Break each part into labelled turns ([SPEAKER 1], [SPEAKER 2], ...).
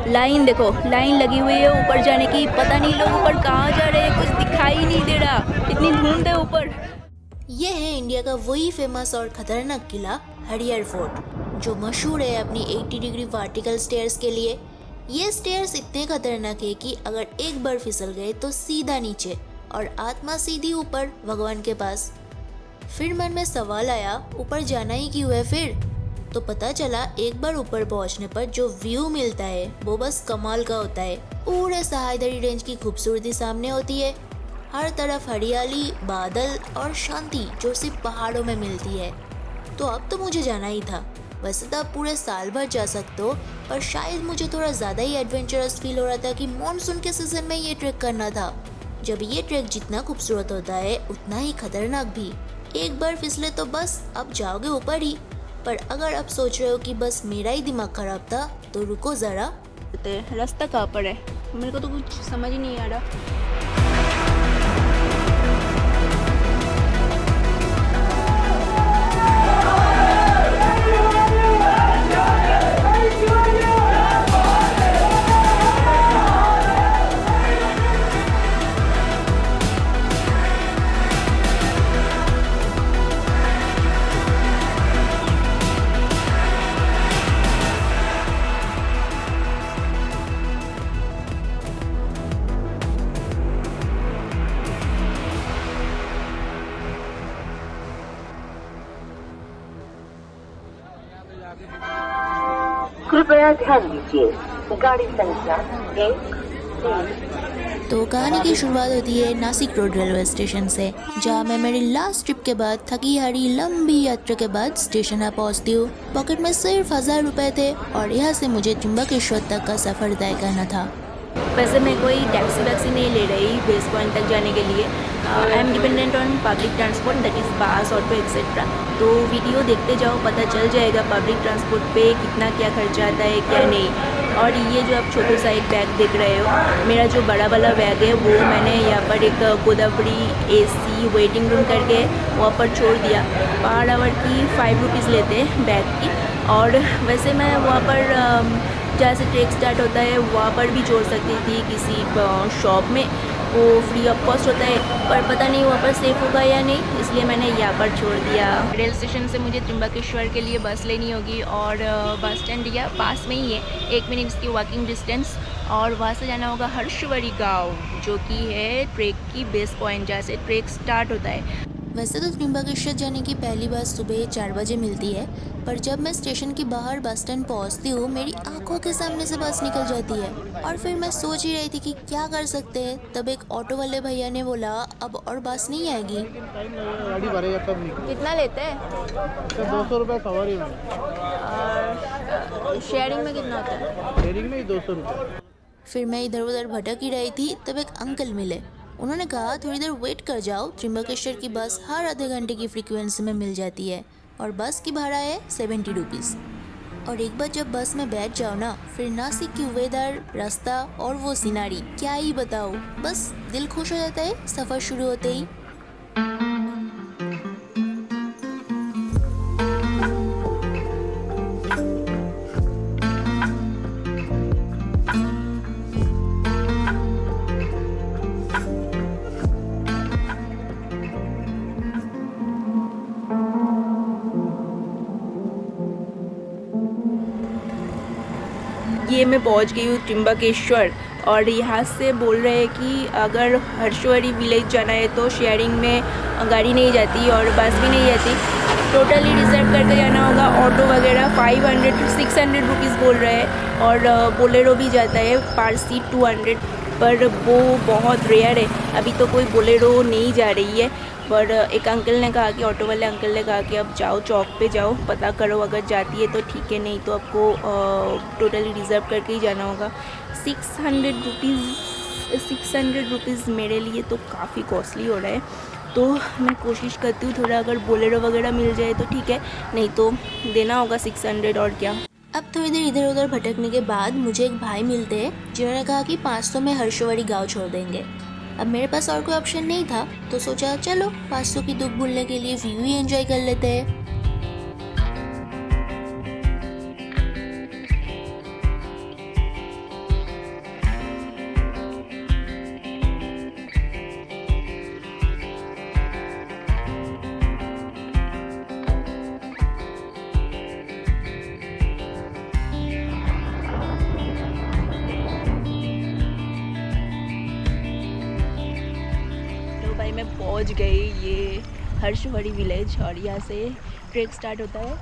[SPEAKER 1] Line देखो, line लगी हुई है ऊपर जाने की। पता नहीं लोग ऊपर कहाँ जा रहे हैं, कुछ दिखाई नहीं दे रहा, इतनी धुंध है ऊपर।
[SPEAKER 2] ये है इंडिया का वही फेमस और खतरनाक किला हरियर फोर्ट, जो मशहूर है अपनी 80 डिग्री वर्टिकल स्टेयर्स के लिए। ये स्टेयर्स इतने खतरनाक है कि अगर एक बार फिसल गए तो सीधा नीचे और आत्मा सीधी ऊपर भगवान के पास। फिर मन में सवाल आया, ऊपर जाना ही क्यों है फिर? तो पता चला एक बार ऊपर पहुंचने पर जो व्यू मिलता है वो बस कमाल का होता है। पूरे सह्याद्री रेंज की खूबसूरती सामने होती है, हर तरफ हरियाली, बादल और शांति जो सिर्फ पहाड़ों में मिलती है। तो अब तो मुझे जाना ही था। वैसे तो आप पूरे साल भर जा सकते हो, पर शायद मुझे थोड़ा ज़्यादा ही एडवेंचरस फील हो रहा था कि मॉनसून के सीजन में ये ट्रैक करना था, जब ये ट्रैक जितना खूबसूरत होता है उतना ही खतरनाक भी। एक बार फिसले तो बस अब जाओगे ऊपर ही। पर अगर आप सोच रहे हो कि बस मेरा ही दिमाग खराब था तो रुको ज़रा।
[SPEAKER 1] रास्ता कहाँ पर है, मेरे को तो कुछ समझ ही नहीं आ रहा।
[SPEAKER 3] कृपया ध्यान दीजिए, गाड़ी संख्या 1, 3।
[SPEAKER 2] तो कहानी की शुरुआत होती है नासिक रोड रेलवे स्टेशन से, जहाँ मैं मेरी लास्ट ट्रिप के बाद थकी हारी लंबी यात्रा के बाद स्टेशन आ पहुँचती हूँ। पॉकेट में सिर्फ 1000 रुपए थे और यहाँ से मुझे त्र्यंबकेश्वर तक का सफर तय करना था।
[SPEAKER 1] वैसे मैं कोई टैक्सी वैक्सी नहीं ले रही बेस पॉइंट तक जाने के लिए। I am dependent on public transport, that is बस, ऑटो एक्सेट्रा। तो वीडियो देखते जाओ, पता चल जाएगा पब्लिक ट्रांसपोर्ट पे कितना क्या खर्चा आता है क्या नहीं। और ये जो आप छोटा सा एक बैग देख रहे हो, मेरा जो बड़ा वाला बैग है वो मैंने यहाँ पर एक गोदावरी AC वेटिंग रूम करके वहाँ पर छोड़ दिया। पर आवर की 5 रुपीज़ लेते हैं बैग की। और वैसे मैं वहाँ पर जहाँ से ट्रैक स्टार्ट होता है वहाँ पर भी छोड़ सकती थी किसी शॉप में, वो फ्री ऑफ कॉस्ट होता है, पर पता नहीं वहाँ पर सेफ़ होगा या नहीं, इसलिए मैंने यहाँ पर छोड़ दिया। रेल स्टेशन से मुझे त्र्यंबकेश्वर के लिए बस लेनी होगी और बस स्टैंड या पास में ही है, 1 मिनट की वॉकिंग डिस्टेंस। और वहाँ से जाना होगा हर्षवरी गाँव, जो कि है ट्रैक की बेस पॉइंट जहाँ से ट्रैक स्टार्ट होता है।
[SPEAKER 2] वैसे तो त्र्यंबकेश्वर जाने की पहली बस सुबह 4 बजे मिलती है, पर जब मैं स्टेशन के बाहर बस स्टैंड पहुंचती हूँ मेरी आंखों के सामने से बस निकल जाती है। और फिर मैं सोच ही रही थी कि क्या कर सकते हैं, तब एक ऑटो वाले भैया ने बोला अब और बस नहीं आएगी।
[SPEAKER 4] गाड़ी भरेगा तब निकले।
[SPEAKER 1] कितना लेते हैं?
[SPEAKER 4] 200 रुपये सवारी में।
[SPEAKER 1] और शेयरिंग में कितना होता है?
[SPEAKER 4] शेयरिंग में ही 200 रुपये।
[SPEAKER 2] फिर मैं इधर उधर भटक ही रही थी, तब एक अंकल मिले। उन्होंने कहा थोड़ी देर वेट कर जाओ, त्र्यंबकेश्वर की बस हर आधे घंटे की फ्रीक्वेंसी में मिल जाती है और बस की भाड़ा है 70 रुपीज़। और एक बार जब बस में बैठ जाओ ना, फिर नासिक की वेदर, रास्ता और वो सिनारी क्या ही बताओ, बस दिल खुश हो जाता है सफ़र शुरू होते ही।
[SPEAKER 1] ये मैं पहुंच गई हूँ त्र्यंबकेश्वर और यहाँ से बोल रहे हैं कि अगर हर्षवरी विलेज जाना है तो शेयरिंग में गाड़ी नहीं जाती और बस भी नहीं जाती, टोटली रिजर्व करके जाना होगा। ऑटो वगैरह 500-600 रुपीज़ बोल रहे हैं और बोलेरो भी जाता है पर सीट 200, पर वो बहुत रेयर है। अभी तो कोई बोलेरो नहीं जा रही है, पर एक अंकल ने कहा कि ऑटो वाले अंकल ने कहा कि अब जाओ चौक पे जाओ, पता करो, अगर जाती है तो ठीक है, नहीं तो आपको टोटली रिज़र्व करके ही जाना होगा। 600 रुपीज़ मेरे लिए तो काफ़ी कॉस्टली हो रहा है। तो मैं कोशिश करती हूँ थोड़ा अगर बोलेरो वगैरह मिल जाए तो ठीक है, नहीं तो देना होगा 600 और क्या।
[SPEAKER 2] अब थोड़ी देर इधर उधर भटकने के बाद मुझे एक भाई मिलते हैं जिन्होंने कहा कि 500 में हर्षवरी गाँव छोड़ देंगे। अब मेरे पास और कोई ऑप्शन नहीं था तो सोचा चलो 500 की दुख भूलने के लिए व्यू ही एंजॉय कर लेते हैं।
[SPEAKER 1] पहुंच गए ये हर्षवरी विलेज और यहाँ से ट्रैक स्टार्ट होता है।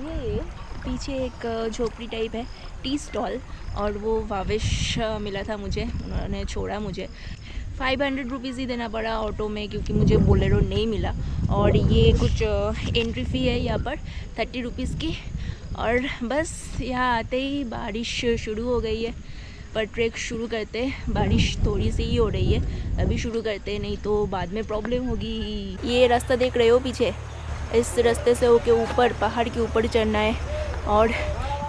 [SPEAKER 1] ये पीछे एक झोपड़ी टाइप है, टी स्टॉल, और वो वाविश मिला था मुझे, उन्होंने छोड़ा मुझे। 500 रुपीज़ ही देना पड़ा ऑटो में क्योंकि मुझे बोलेरो नहीं मिला। और ये कुछ एंट्री फ़ी है यहाँ पर 30 रुपीज़ की। और बस यहाँ आते ही बारिश शुरू हो गई है, पर ट्रैक शुरू करते बारिश थोड़ी सी ही हो रही है, अभी शुरू करते नहीं तो बाद में प्रॉब्लम होगी। ये रास्ता देख रहे हो पीछे, इस रास्ते से होके ऊपर पहाड़ के ऊपर चढ़ना है, और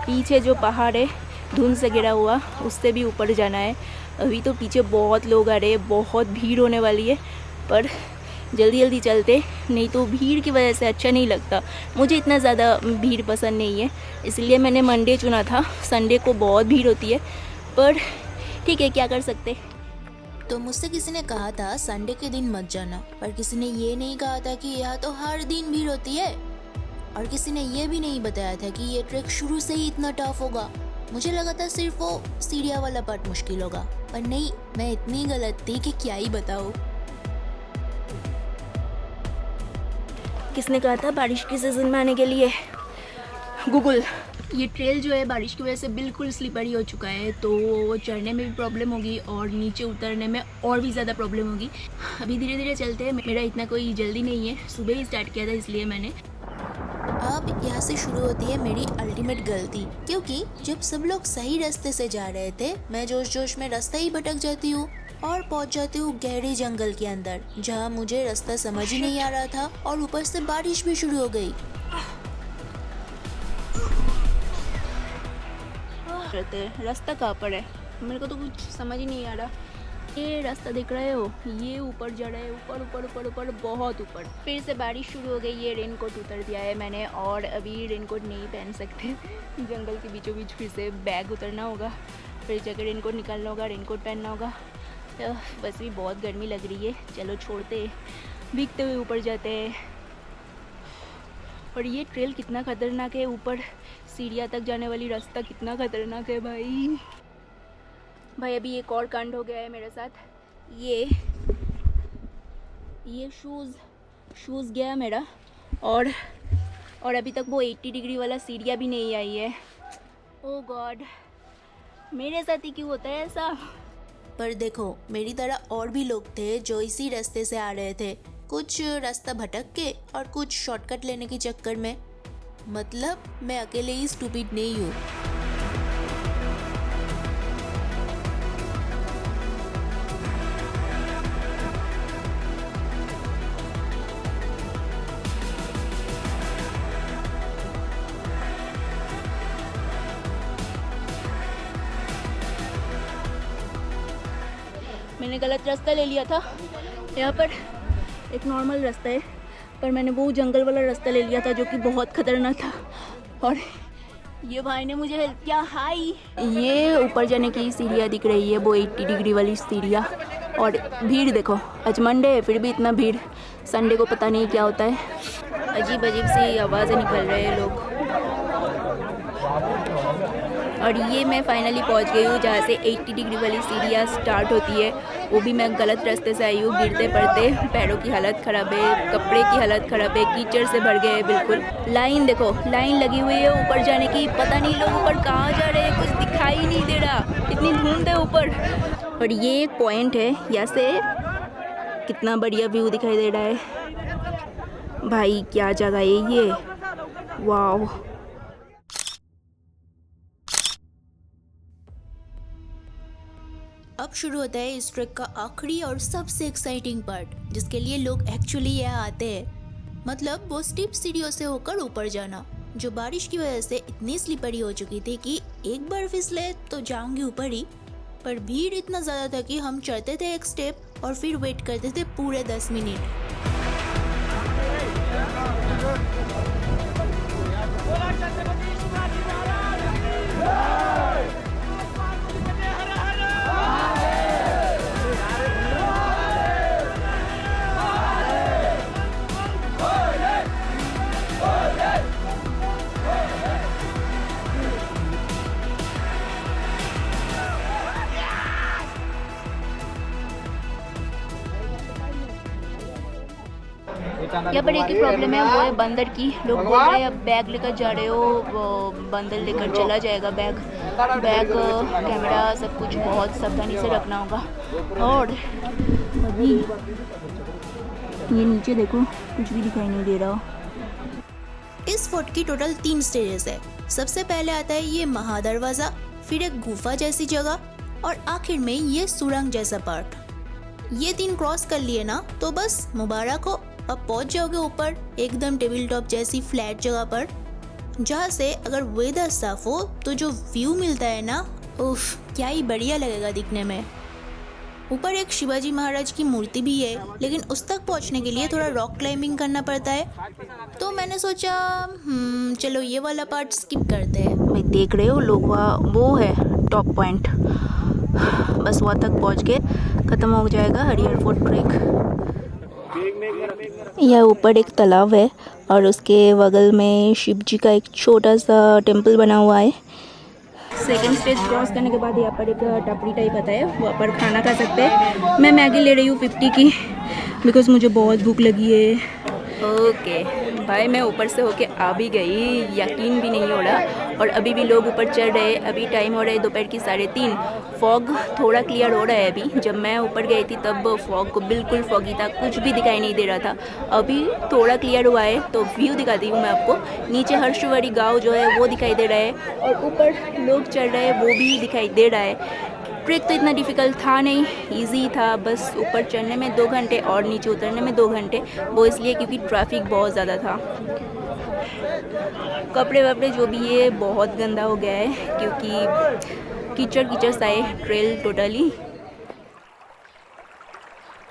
[SPEAKER 1] पीछे जो पहाड़ है धुंध से घिरा हुआ उससे भी ऊपर जाना है। अभी तो पीछे बहुत लोग आ रहे हैं, बहुत भीड़ होने वाली है, पर जल्दी जल्दी चलते, नहीं तो भीड़ की वजह से अच्छा नहीं लगता। मुझे इतना ज़्यादा भीड़ पसंद नहीं है, इसलिए मैंने मंडे चुना था। संडे को बहुत भीड़ होती है, पर ठीक है, क्या कर सकते।
[SPEAKER 2] तो मुझसे किसी ने कहा था संडे के दिन मत जाना, पर किसी ने ये नहीं कहा था कि यहाँ तो हर दिन भीड़ होती है, और किसी ने ये भी नहीं बताया था कि ये ट्रैक शुरू से ही इतना टफ होगा। मुझे लगा था सिर्फ वो सीढ़ियाँ वाला पार्ट मुश्किल होगा, पर नहीं, मैं इतनी गलत थी कि क्या ही बताऊँ।
[SPEAKER 1] किसने कहा था बारिश के सीज़न में आने के लिए? गूगल। ये ट्रेल जो है बारिश की वजह से बिल्कुल स्लिपरी हो चुका है, तो चढ़ने में भी प्रॉब्लम होगी और नीचे उतरने में और भी ज़्यादा प्रॉब्लम होगी। अभी धीरे धीरे चलते हैं, मेरा इतना कोई जल्दी नहीं है, सुबह ही स्टार्ट किया था इसलिए मैंने।
[SPEAKER 2] अब यहाँ से शुरू होती है मेरी अल्टीमेट गलती, क्योंकि जब सब लोग सही रास्ते से जा रहे थे, मैं जोश जोश में रास्ता ही भटक जाती हूँ और पहुँच जाती हूँ गहरे जंगल के अंदर, जहाँ मुझे रास्ता समझ ही नहीं आ रहा था, और ऊपर से बारिश भी शुरू हो गई।
[SPEAKER 1] रास्ता कहाँ पर है, मेरे को तो कुछ समझ ही नहीं आ रहा। ये रास्ता देख रहे हो, ये ऊपर जा रहा है, ऊपर ऊपर ऊपर ऊपर, बहुत ऊपर। फिर से बारिश शुरू हो गई। ये रेनकोट उतार दिया है मैंने, और अभी रेनकोट नहीं पहन सकते। जंगल के बीचों बीच फिर से बैग उतरना होगा, फिर जाकर रेनकोट निकालना होगा, रेनकोट पहनना होगा। तो बस भी बहुत गर्मी लग रही है, चलो छोड़ते, भीगते हुए ऊपर जाते हैं। और ये ट्रेल कितना खतरनाक है, ऊपर सीढ़ियाँ तक जाने वाली रास्ता कितना खतरनाक है भाई। अभी एक और कांड हो गया है मेरे साथ। ये शूज़ गया मेरा, और अभी तक वो 80 डिग्री वाला सीढ़ियाँ भी नहीं आई है। ओह गॉड, मेरे साथ ही क्यों होता है ऐसा?
[SPEAKER 2] पर देखो, मेरी तरह और भी लोग थे जो इसी रास्ते से आ रहे थे, कुछ रास्ता भटक के और कुछ शॉर्टकट लेने के चक्कर में। मतलब मैं अकेले ही स्टूपिड नहीं हूँ।
[SPEAKER 1] मैंने गलत रास्ता ले लिया था। यहाँ पर एक नॉर्मल रास्ता है, पर मैंने वो जंगल वाला रास्ता ले लिया था जो कि बहुत खतरनाक था, और ये भाई ने मुझे हेल्प किया। हाय, ये ऊपर जाने की सीढ़ियाँ दिख रही है, वो 80 डिग्री वाली सीढ़ियाँ। और भीड़ देखो, आज मंडे है फिर भी इतना भीड़। संडे को पता नहीं क्या होता है, अजीब अजीब सी आवाज़ें निकल रहे हैं लोग। और ये मैं फाइनली पहुंच गई हूँ जहाँ से 80 डिग्री वाली सीढ़ियाँ स्टार्ट होती है। वो भी मैं गलत रास्ते से आई हूँ, गिरते पड़ते पैरों की हालत ख़राब है, कपड़े की हालत ख़राब है, कीचड़ से भर गए बिल्कुल। लाइन देखो, लाइन लगी हुई है ऊपर जाने की, पता नहीं लोग ऊपर कहाँ जा रहे हैं, कुछ दिखाई नहीं दे रहा, इतनी धुंध है ऊपर। और ये एक पॉइंट है, यहाँ से कितना बढ़िया व्यू दिखाई दे रहा है भाई, क्या जगह है ये, वाह।
[SPEAKER 2] अब शुरू होता है इस ट्रैक का आखिरी और सबसे एक्साइटिंग पार्ट, जिसके लिए लोग एक्चुअली यहाँ आते हैं। मतलब वो स्टीप सीढ़ियों से होकर ऊपर जाना, जो बारिश की वजह से इतनी स्लिपरी हो चुकी थी कि एक बार फिसले तो जाऊंगी ऊपर ही। पर भीड़ इतना ज़्यादा था कि हम चढ़ते थे एक स्टेप और फिर वेट करते थे पूरे 10 मिनट।
[SPEAKER 1] यहाँ पर एक ही प्रॉब्लम है, वो है बंदर की। लोग बोल रहे हैं अब बैग लेकर जा रहे हो, वो बंदर लेकर चला जाएगा बैग। कैमरा सब कुछ बहुत सावधानी से रखना होगा। और अभी ये नीचे देखो, कुछ भी दिखाई नहीं दे रहा।
[SPEAKER 2] इस फोर्ट की टोटल 3 स्टेजेस है। सबसे पहले आता है ये महादरवाजा, फिर एक गुफा जैसी जगह और आखिर में ये सुरंग जैसा पार्ट। ये 3 क्रॉस कर लिए ना तो बस मुबारक हो, अब पहुंच जाओगे ऊपर एकदम टेबल टॉप जैसी फ्लैट जगह पर, जहाँ से अगर वेदर साफ हो तो जो व्यू मिलता है ना, उफ क्या ही बढ़िया लगेगा दिखने में। ऊपर एक शिवाजी महाराज की मूर्ति भी है, लेकिन उस तक पहुंचने के लिए थोड़ा रॉक क्लाइंबिंग करना पड़ता है, तो मैंने सोचा चलो ये वाला पार्ट स्किप करते हैं।
[SPEAKER 1] भाई देख रहे हो लोग, वो है टॉप पॉइंट, बस वहाँ तक पहुँच के ख़त्म हो जाएगा हरियर फोर्ट ट्रैक। यह ऊपर एक तालाब है और उसके बगल में शिव जी का एक छोटा सा टेम्पल बना हुआ है। सेकेंड स्टेज क्रॉस करने के बाद यहाँ पर एक टपरी टाइप आता है, वहाँ पर खाना खा सकते हैं। मैं मैगी ले रही हूँ 50 की, बिकॉज मुझे बहुत भूख लगी है। ओके भाई, मैं ऊपर से होके आ भी गई, यकीन भी नहीं हो रहा। और अभी भी लोग ऊपर चढ़ रहे हैं। अभी टाइम हो रहा है दोपहर की 3:30। फॉग थोड़ा क्लियर हो रहा है अभी। जब मैं ऊपर गई थी तब फॉग बिल्कुल फॉगी था, कुछ भी दिखाई नहीं दे रहा था। अभी थोड़ा क्लियर हुआ है तो व्यू दिखाती हूँ मैं आपको। नीचे हर्षवरी गाँव जो है वो दिखाई दे रहा है और ऊपर लोग चढ़ रहे हैं वो भी दिखाई दे रहा है। ट्रैक तो इतना डिफ़िकल्ट था नहीं, इजी था। बस ऊपर चढ़ने में 2 घंटे और नीचे उतरने में 2 घंटे, वो इसलिए क्योंकि ट्रैफिक बहुत ज़्यादा था। कपड़े वपड़े जो भी है बहुत गंदा हो गया है, क्योंकि कीचड़ सा है ट्रेल टोटली।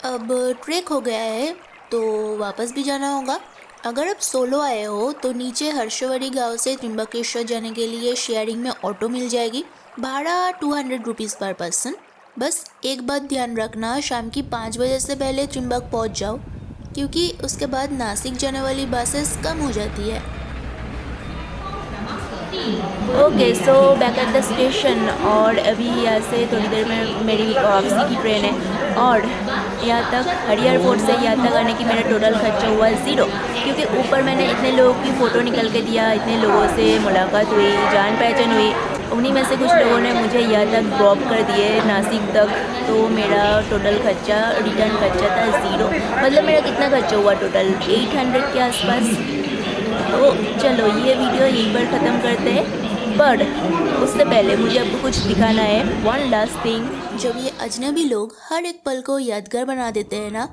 [SPEAKER 2] अब ट्रैक हो गया है तो वापस भी जाना होगा। अगर आप सोलो आए हो तो नीचे हर्षवरी गांव से त्रिंबकेश्वर जाने के लिए शेयरिंग में ऑटो मिल जाएगी। भाड़ा 200 रुपीज़ पर पर्सन। बस एक बात ध्यान रखना, शाम की 5 बजे से पहले त्रिंबक पहुंच जाओ, क्योंकि उसके बाद नासिक जाने वाली बसेस कम हो जाती है।
[SPEAKER 1] Okay so back at the station, और अभी यहाँ से थोड़ी देर में मेरी वापसी की ट्रेन है। और यहाँ तक हरियर फोर्ट से यहाँ तक आने की मेरा टोटल खर्चा हुआ 0, क्योंकि ऊपर मैंने इतने लोगों की फ़ोटो निकल के दिया, इतने लोगों से मुलाकात हुई, जान पहचान हुई। उन्हीं में से कुछ लोगों ने मुझे यहाँ तक ड्रॉप कर दिए नासिक तक, तो मेरा टोटल खर्चा, रिटर्न खर्चा था 0। मतलब मेरा कितना खर्चा हुआ टोटल 800 के आसपास। तो चलो ये वीडियो यहीं पर ख़त्म करते हैं, पर उससे पहले मुझे आपको कुछ दिखाना है। वन लास्ट थिंग,
[SPEAKER 2] जब ये अजनबी लोग हर एक पल को यादगार बना देते हैं ना,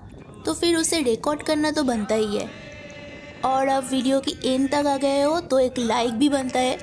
[SPEAKER 2] तो फिर उसे रिकॉर्ड करना तो बनता ही है। और अब वीडियो की एंड तक आ गए हो तो एक लाइक भी बनता है।